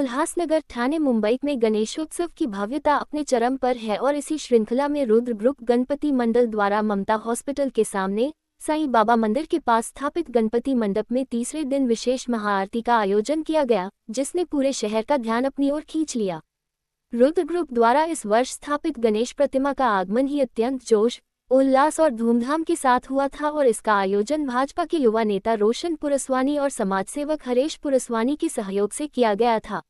उल्हासनगर ठाणे मुंबई में गणेशोत्सव की भव्यता अपने चरम पर है और इसी श्रृंखला में रुद्र ग्रुप गणपति मंडल द्वारा ममता हॉस्पिटल के सामने साईं बाबा मंदिर के पास स्थापित गणपति मंडप में तीसरे दिन विशेष महाआरती का आयोजन किया गया, जिसने पूरे शहर का ध्यान अपनी ओर खींच लिया। रुद्र ग्रुप द्वारा इस वर्ष स्थापित गणेश प्रतिमा का आगमन ही अत्यंत जोश, उल्लास और धूमधाम के साथ हुआ था और इसका आयोजन भाजपा के युवा नेता रोशन पुरसवानी और समाजसेवक हरेश पुरसवानी के सहयोग से किया गया था।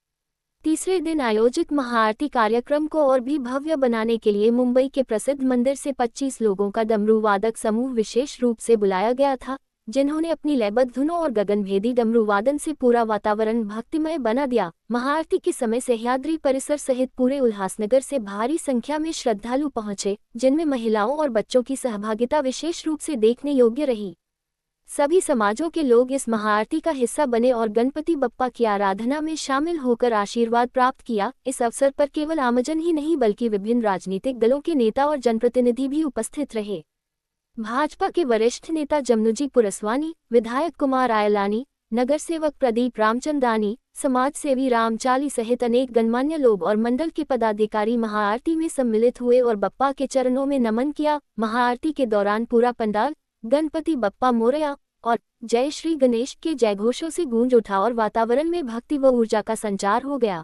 तीसरे दिन आयोजित महाआरती कार्यक्रम को और भी भव्य बनाने के लिए मुंबई के प्रसिद्ध मंदिर से 25 लोगों का डमरू वादक समूह विशेष रूप से बुलाया गया था, जिन्होंने अपनी लयबद्ध धुनों और गगनभेदी डमरू वादन से पूरा वातावरण भक्तिमय बना दिया। महाआरती के समय सह्याद्री परिसर सहित पूरे उल्हासनगर से भारी संख्या में श्रद्धालु पहुंचे, जिनमें महिलाओं और बच्चों की सहभागिता विशेष रूप से देखने योग्य रही। सभी समाजों के लोग इस महाआरती का हिस्सा बने और गणपति बप्पा की आराधना में शामिल होकर आशीर्वाद प्राप्त किया। इस अवसर पर केवल आमजन ही नहीं बल्कि विभिन्न राजनीतिक दलों के नेता और जनप्रतिनिधि भी उपस्थित रहे। भाजपा के वरिष्ठ नेता जमनुजी पुरसवानी, विधायक कुमार आयलानी, नगर सेवक प्रदीप रामचंदानी, समाजसेवी राम चाली सहित अनेक गणमान्य लोग और मंडल के पदाधिकारी महाआरती में सम्मिलित हुए और बप्पा के चरणों में नमन किया। महाआरती के दौरान पूरा पंडाल गणपति बप्पा मोरया और जय श्री गणेश के जयघोषों से गूंज उठा और वातावरण में भक्ति व ऊर्जा का संचार हो गया।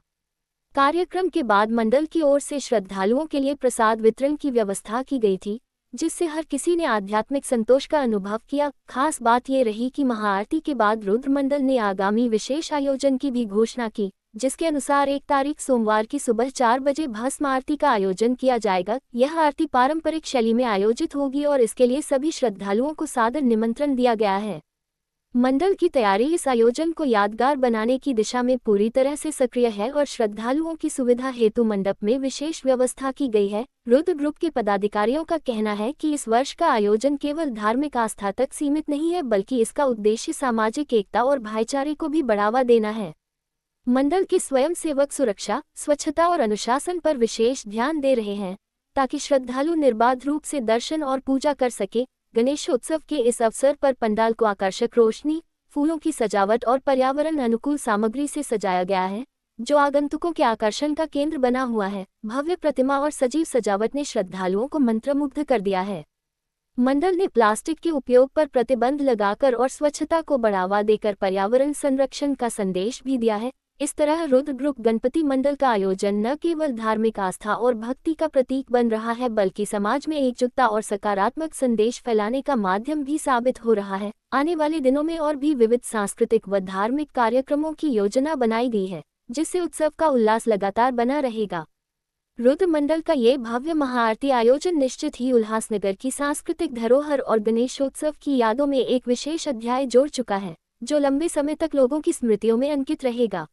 कार्यक्रम के बाद मंडल की ओर से श्रद्धालुओं के लिए प्रसाद वितरण की व्यवस्था की गई थी, जिससे हर किसी ने आध्यात्मिक संतोष का अनुभव किया। खास बात ये रही कि महाआरती के बाद रुद्र मंडल ने आगामी विशेष आयोजन की भी घोषणा की, जिसके अनुसार 1 तारीख सोमवार की सुबह 4 बजे भस्म आरती का आयोजन किया जाएगा। यह आरती पारंपरिक शैली में आयोजित होगी और इसके लिए सभी श्रद्धालुओं को सादर निमंत्रण दिया गया है। मंडल की तैयारी इस आयोजन को यादगार बनाने की दिशा में पूरी तरह से सक्रिय है और श्रद्धालुओं की सुविधा हेतु मंडप में विशेष व्यवस्था की गई है। रुद्र ग्रुप के पदाधिकारियों का कहना है कि इस वर्ष का आयोजन केवल धार्मिक आस्था तक सीमित नहीं है, बल्कि इसका उद्देश्य सामाजिक एकता और भाईचारे को भी बढ़ावा देना है। मंडल के स्वयंसेवक सुरक्षा, स्वच्छता और अनुशासन पर विशेष ध्यान दे रहे हैं, ताकि श्रद्धालु निर्बाध रूप से दर्शन और पूजा कर सके। गणेशोत्सव के इस अवसर पर पंडाल को आकर्षक रोशनी, फूलों की सजावट और पर्यावरण अनुकूल सामग्री से सजाया गया है, जो आगंतुकों के आकर्षण का केंद्र बना हुआ है। भव्य प्रतिमा और सजीव सजावट ने श्रद्धालुओं को मंत्रमुग्ध कर दिया है। मंडल ने प्लास्टिक के उपयोग पर प्रतिबंध लगाकर और स्वच्छता को बढ़ावा देकर पर्यावरण संरक्षण का संदेश भी दिया है। इस तरह रुद्र ग्रुप गणपति मंडल का आयोजन न केवल धार्मिक आस्था और भक्ति का प्रतीक बन रहा है, बल्कि समाज में एकजुटता और सकारात्मक संदेश फैलाने का माध्यम भी साबित हो रहा है। आने वाले दिनों में और भी विविध सांस्कृतिक व धार्मिक कार्यक्रमों की योजना बनाई गई है, जिससे उत्सव का उल्लास लगातार बना रहेगा। रुद्र मंडल का ये भव्य महाआरती आयोजन निश्चित ही उल्हासनगर की सांस्कृतिक धरोहर और गणेशोत्सव की यादों में एक विशेष अध्याय जोड़ चुका है, जो लंबे समय तक लोगों की स्मृतियों में अंकित रहेगा।